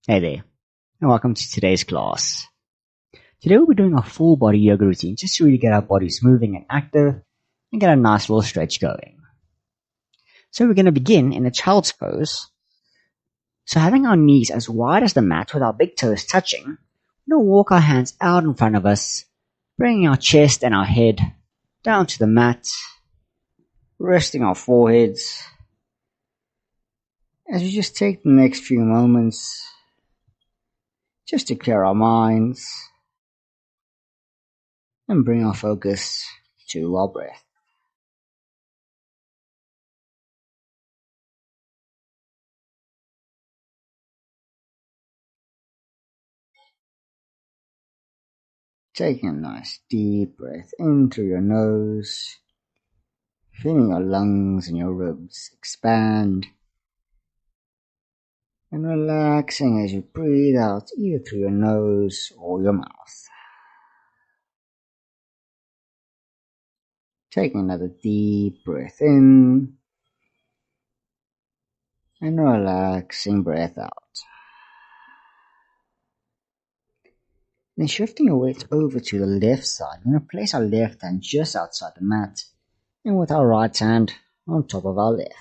Hey there, and welcome to today's class. Today we'll be doing a full body yoga routine just to really get our bodies moving and active and get a nice little stretch going. So we're going to begin in a child's pose. So having our knees as wide as the mat with our big toes touching, we're going to walk our hands out in front of us, bringing our chest and our head down to the mat, resting our foreheads. As we just take the next few moments just to clear our minds and bring our focus to our breath. Taking a nice deep breath in through your nose, feeling your lungs and your ribs expand, and relaxing as you breathe out either through your nose or your mouth. Taking another deep breath in, and relaxing breath out. Then shifting your weight over to the left side, we're going to place our left hand just outside the mat, and with our right hand on top of our left.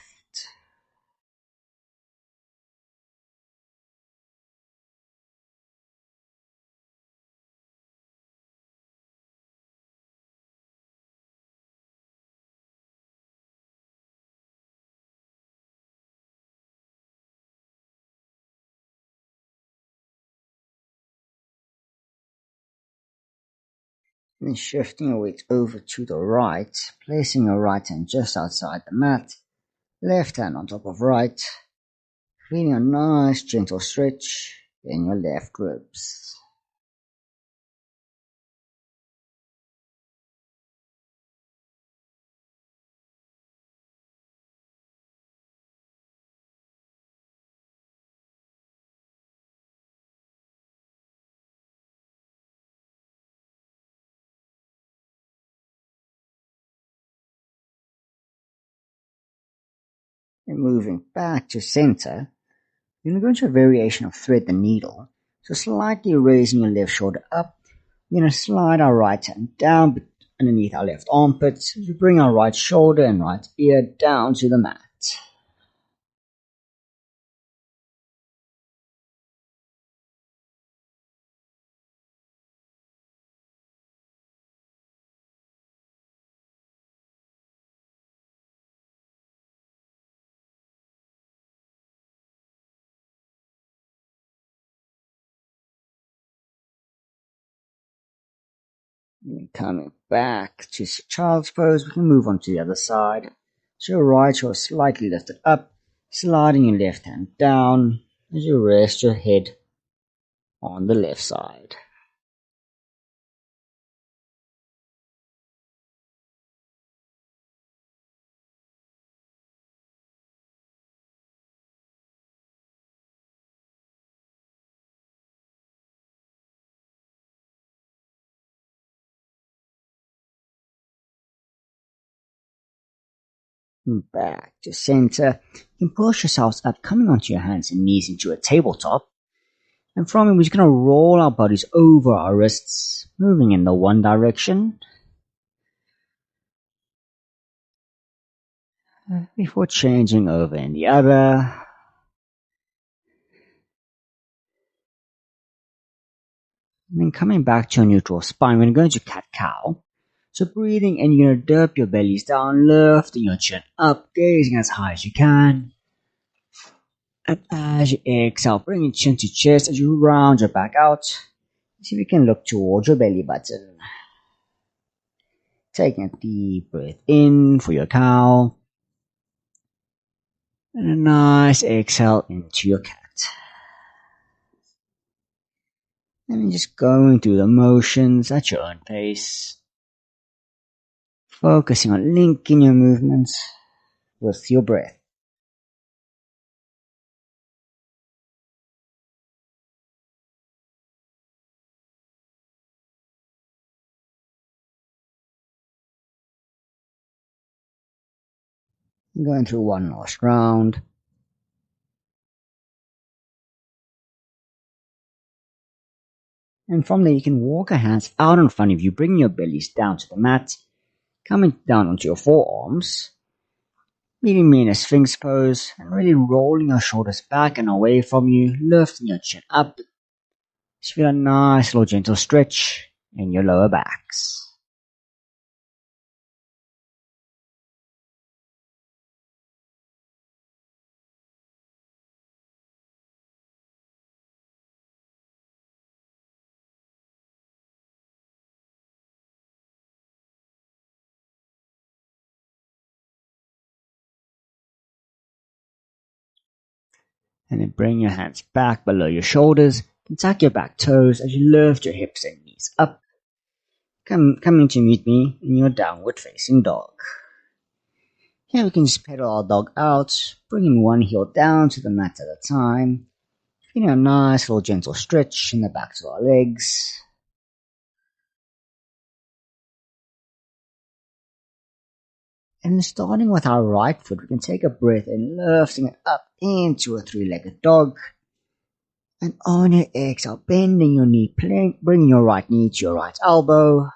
Then shifting your weight over to the right, placing your right hand just outside the mat, left hand on top of right, feeling a nice gentle stretch in your left ribs. And moving back to center, you're going to go into a variation of thread the needle. So slightly raising your left shoulder up, we're going to slide our right hand down underneath our left armpit. We bring our right shoulder and right ear down to the mat. And coming back to child's pose, we can move on to the other side. So your right shoulder slightly lifted up, sliding your left hand down as you rest your head on the left side. Back to center. You can push yourselves up, coming onto your hands and knees into a tabletop. And from it, we're just going to roll our bodies over our wrists, moving in the one direction before changing over in the other. And then coming back to a neutral spine, we're going to cat-cow. So breathing in, you're going to dip your bellies down, lifting your chin up, gazing as high as you can. And as you exhale, bring your chin to chest as you round your back out. See if you can look towards your belly button. Taking a deep breath in for your cow. And a nice exhale into your cat. And then just going through the motions at your own pace. Focusing on linking your movements with your breath. Going through one last round. And from there, you can walk your hands out in front of you, bringing your bellies down to the mat, coming down onto your forearms, leaving me in a sphinx pose, and really rolling your shoulders back and away from you, lifting your chin up. Just feel a nice little gentle stretch in your lower backs. And then bring your hands back below your shoulders and tuck your back toes as you lift your hips and knees up. Coming to meet me in your downward facing dog. Here we can just pedal our dog out, bringing one heel down to the mat at a time. Feeling a nice little gentle stretch in the backs of our legs. And starting with our right foot, we can take a breath in, lifting it up into a three-legged dog. And on your exhale, bending your knee, bringing your right knee to your right elbow.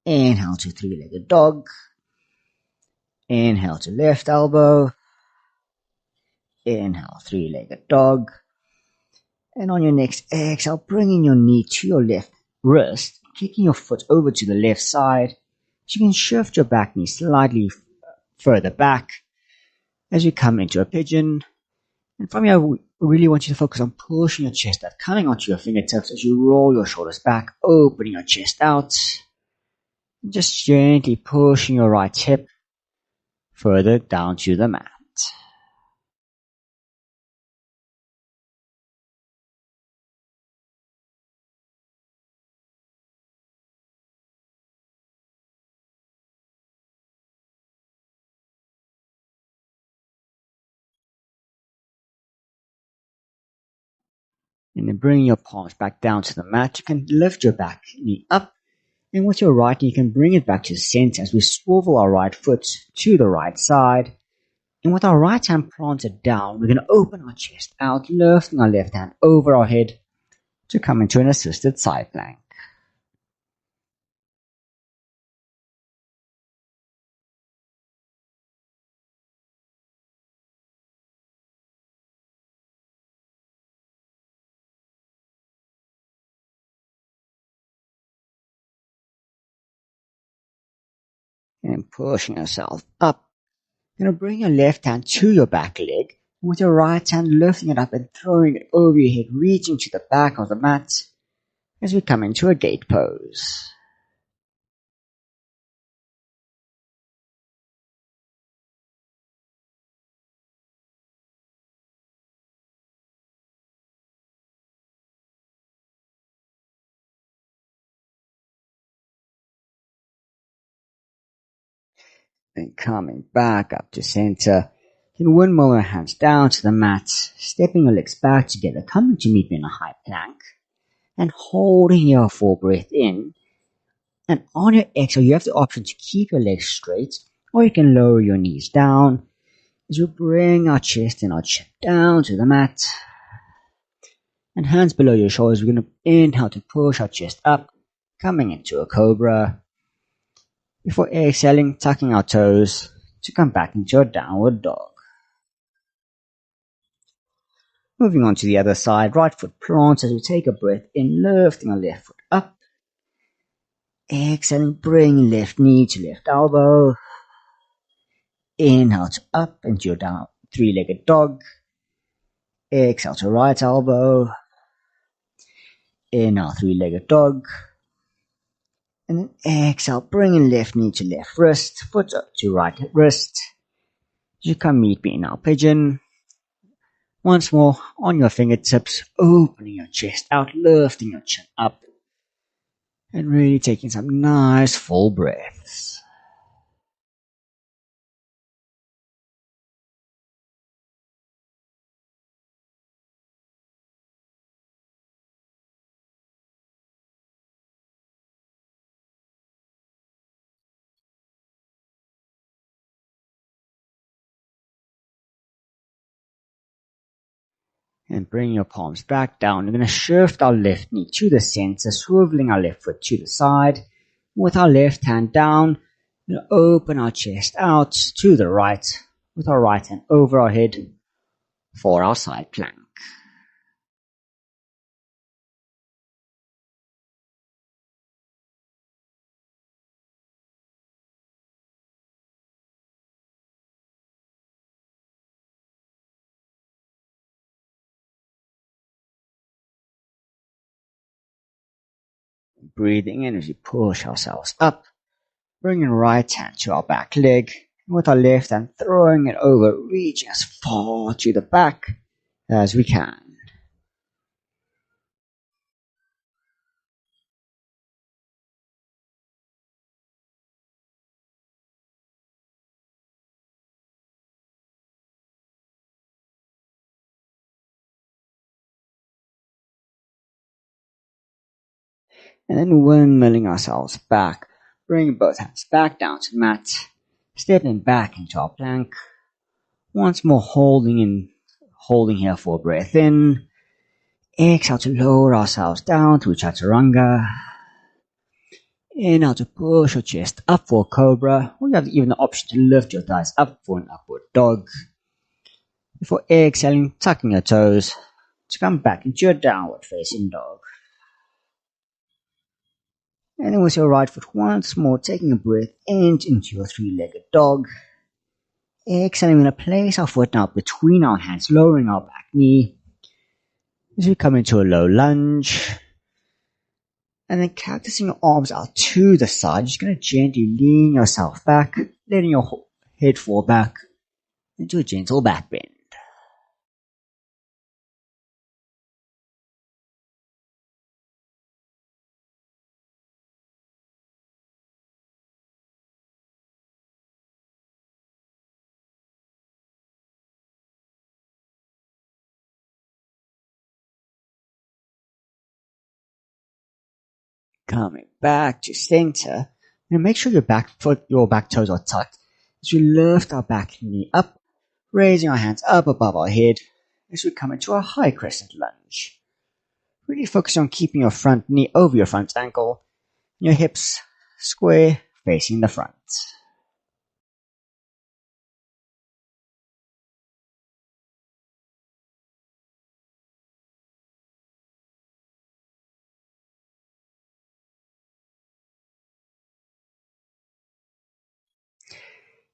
Inhale to three-legged dog. Inhale to left elbow. Inhale, three-legged dog. And on your next exhale, bringing your knee to your left wrist, kicking your foot over to the left side. So you can shift your back knee slightly further back as you come into a pigeon. And from here, we really want you to focus on pushing your chest out, coming onto your fingertips as you roll your shoulders back, opening your chest out. Just gently pushing your right hip further down to the mat. And then bring your palms back down to the mat. You can lift your back knee up. And with your right knee, you can bring it back to the center as we swivel our right foot to the right side. And with our right hand planted down, we're going to open our chest out, lifting our left hand over our head to come into an assisted side plank. And pushing yourself up. You're going to bring your left hand to your back leg, and with your right hand lifting it up and throwing it over your head, reaching to the back of the mat as we come into a gate pose. And coming back up to center. Then windmill your hands down to the mat, stepping your legs back together, coming to meet me in a high plank, and holding your full breath in. And on your exhale, you have the option to keep your legs straight, or you can lower your knees down as we bring our chest and our chin down to the mat. And hands below your shoulders, we're going to inhale to push our chest up, coming into a cobra. Before exhaling, tucking our toes to come back into a downward dog. Moving on to the other side, right foot plants as we take a breath in, lifting our left foot up. Exhaling, bring left knee to left elbow. Inhale to up into your down three-legged dog. Exhale to right elbow. Inhale, three-legged dog. And then exhale, bringing left knee to left wrist, foot up to right wrist. You can meet me in our pigeon. Once more, on your fingertips, opening your chest out, lifting your chin up, and really taking some nice full breaths. And bring your palms back down. We're going to shift our left knee to the center, swiveling our left foot to the side. With our left hand down, we're going to open our chest out to the right, with our right hand over our head for our side plank. Breathing in as we push ourselves up, bringing right hand to our back leg, and with our left hand throwing it over, reaching as far to the back as we can. And then windmilling ourselves back, bringing both hands back down to the mat, stepping back into our plank. Once more holding here for a breath in. Exhale to lower ourselves down to chaturanga. Inhale to push your chest up for cobra, or you have even the option to lift your thighs up for an upward dog. Before exhaling, tucking your toes to come back into your downward facing dog. And then with your right foot once more, taking a breath into your three-legged dog. Exhaling, we're going to place our foot now between our hands, lowering our back knee as we come into a low lunge. And then cactusing your arms out to the side, you're just going to gently lean yourself back, letting your head fall back into a gentle back bend. Coming back to center, and make sure your back toes are tucked as we lift our back knee up, raising our hands up above our head as we come into a high crescent lunge. Really focus on keeping your front knee over your front ankle, and your hips square facing the front.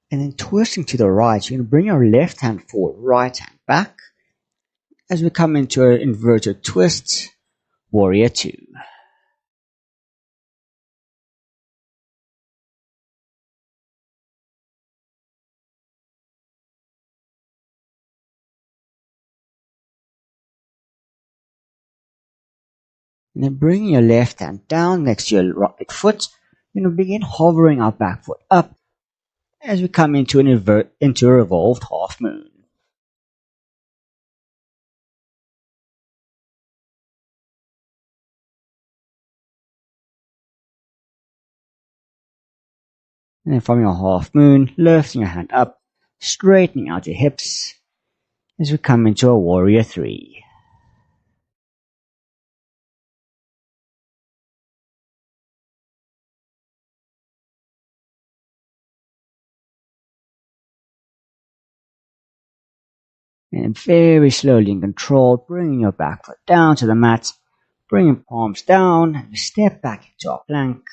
And then twisting to the right, you're going to bring your left hand forward, right hand back, as we come into an inverted twist, warrior two. And then bringing your left hand down next to your right foot, you're going to begin hovering our back foot up as we come into into a revolved half moon. And then from your half moon, lifting your hand up, straightening out your hips as we come into a warrior three. And very slowly and controlled, bringing your back foot down to the mat, bringing palms down, and we step back into our plank,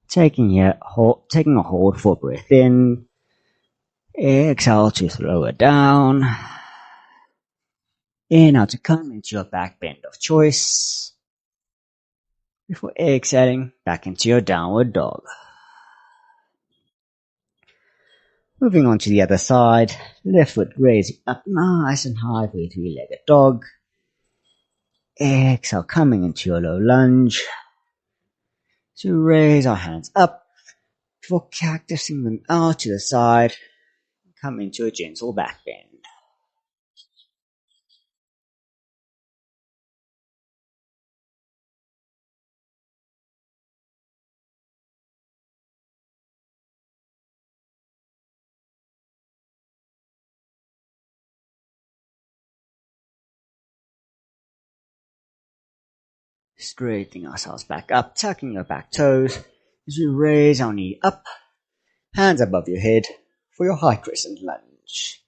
taking a hold for a breath in, exhale to lower down, inhale to come into your back bend of choice, before exhaling back into your downward dog. Moving on to the other side, left foot raising up nice and high for your three-legged dog. Exhale, coming into your low lunge. So raise our hands up before cactusing them out to the side. Come into a gentle back bend. Straightening ourselves back up, tucking your back toes as we raise our knee up, hands above your head for your high crescent lunge.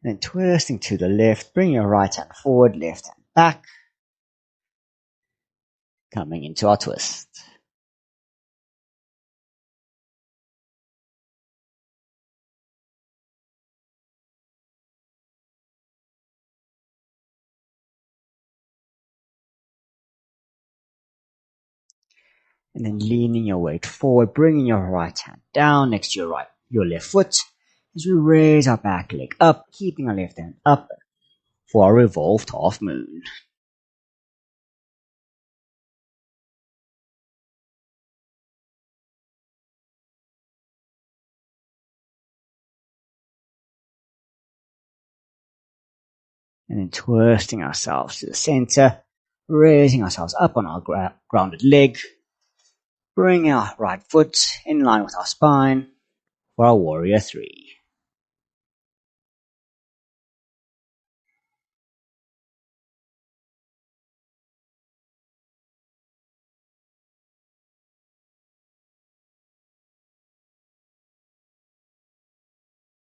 And then twisting to the left, bring your right hand forward, left hand back, coming into our twist. And then leaning your weight forward, bringing your right hand down next to your left foot as we raise our back leg up, keeping our left hand up for our revolved half moon. And then twisting ourselves to the center, raising ourselves up on our grounded leg, bring our right foot in line with our spine for our warrior three.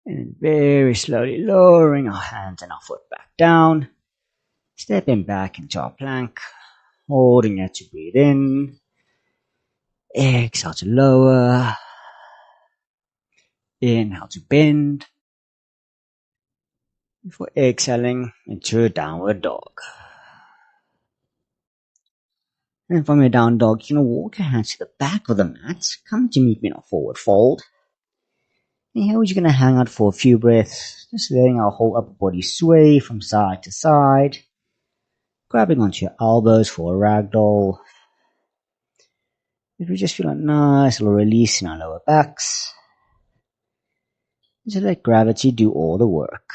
And very slowly lowering our hands and our foot back down, stepping back into our plank, holding it to breathe in, exhale to lower, inhale to bend, before exhaling into a downward dog. And from your down dog, you're going to walk your hands to the back of the mat, come to meet me in a forward fold. And here we're just going to hang out for a few breaths, just letting our whole upper body sway from side to side, grabbing onto your elbows for a ragdoll. If we just feel a nice little release in our lower backs, just let gravity do all the work.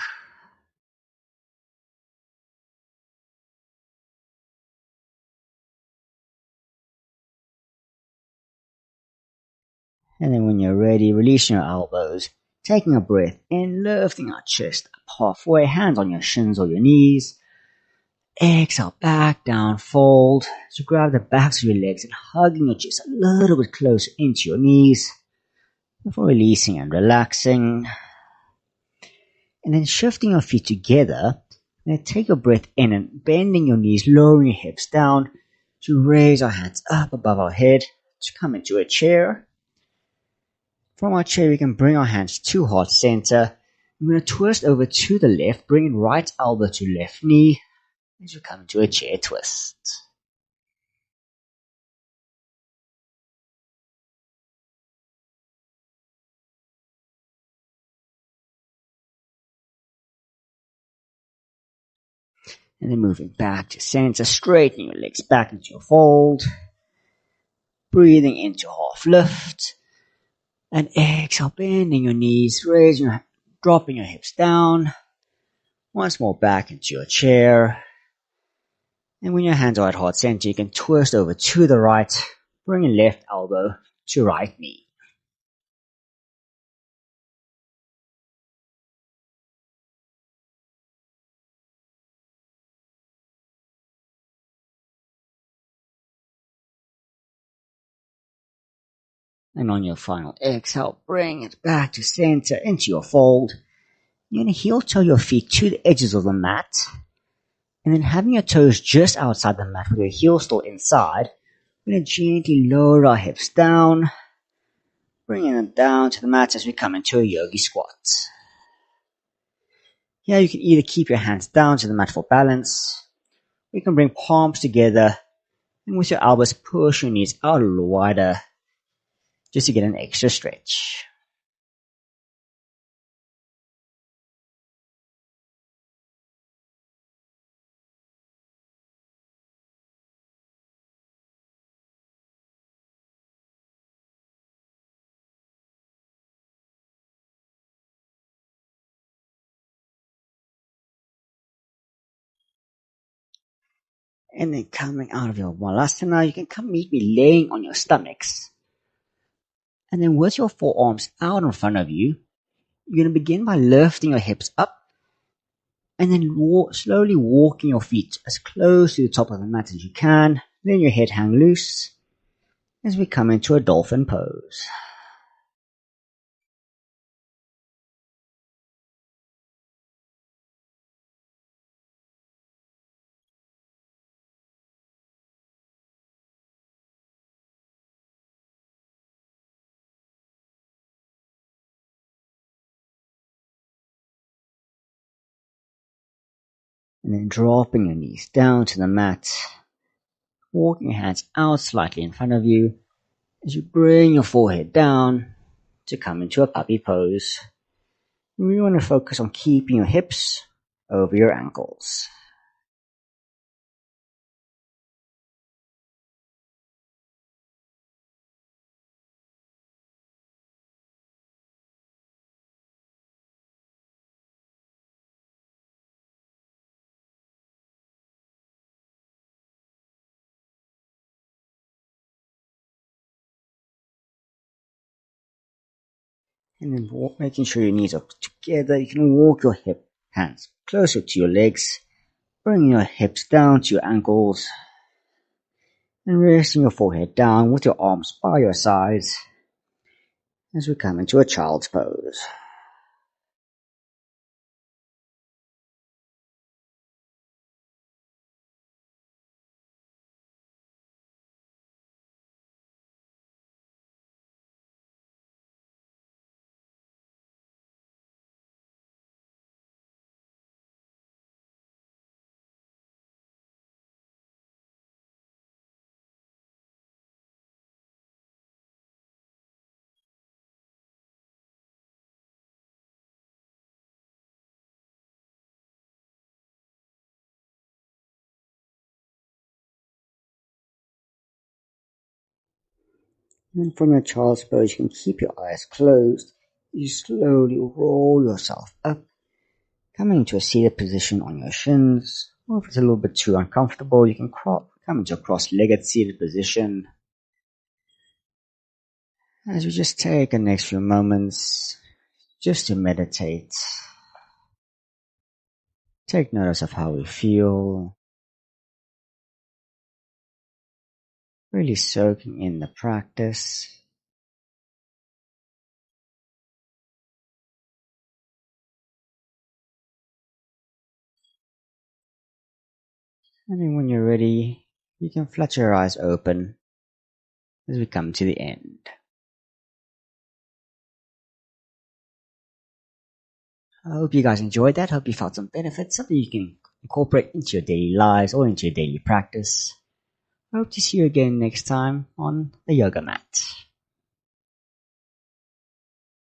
And then when you're ready, releasing your elbows, taking a breath in, lifting our chest up halfway, hands on your shins or your knees. Exhale, back down, fold. So grab the backs of your legs and hugging your chest a little bit closer into your knees before releasing and relaxing. And then shifting your feet together. And then take a breath in and bending your knees, lowering your hips down to raise our hands up above our head to come into a chair. From our chair, we can bring our hands to heart center. We're going to twist over to the left, bringing right elbow to left knee as we come into a chair twist. And then moving back to center, straightening your legs back into your fold. Breathing into half lift. And exhale, bending your knees, dropping your hips down. Once more back into your chair. And when your hands are at heart center, you can twist over to the right, bringing left elbow to right knee. And on your final exhale, bring it back to center into your fold. You're going to heel toe your feet to the edges of the mat. And then having your toes just outside the mat with your heels still inside, we're going to gently lower our hips down, bringing them down to the mat as we come into a yogi squat. Here you can either keep your hands down to the mat for balance, or you can bring palms together, and with your elbows push your knees out a little wider, just to get an extra stretch. And then coming out of your Balasana, you can come meet me laying on your stomachs. And then with your forearms out in front of you, you're going to begin by lifting your hips up and then slowly walking your feet as close to the top of the mat as you can. Then your head hang loose as we come into a dolphin pose. And then dropping your knees down to the mat, walking your hands out slightly in front of you as you bring your forehead down to come into a puppy pose. We want to focus on keeping your hips over your ankles. And then making sure your knees are together. You can walk your hands closer to your legs. Bring your hips down to your ankles. And resting your forehead down with your arms by your sides as we come into a child's pose. And from your child's pose, you can keep your eyes closed. You slowly roll yourself up, coming into a seated position on your shins. Or if it's a little bit too uncomfortable, you can come into a cross-legged seated position. As we just take the next few moments just to meditate. Take notice of how we feel. Really soaking in the practice. And then when you're ready, you can flutter your eyes open as we come to the end. I hope you guys enjoyed that. Hope you felt some benefits, something you can incorporate into your daily lives or into your daily practice. I hope to see you again next time on the yoga mat.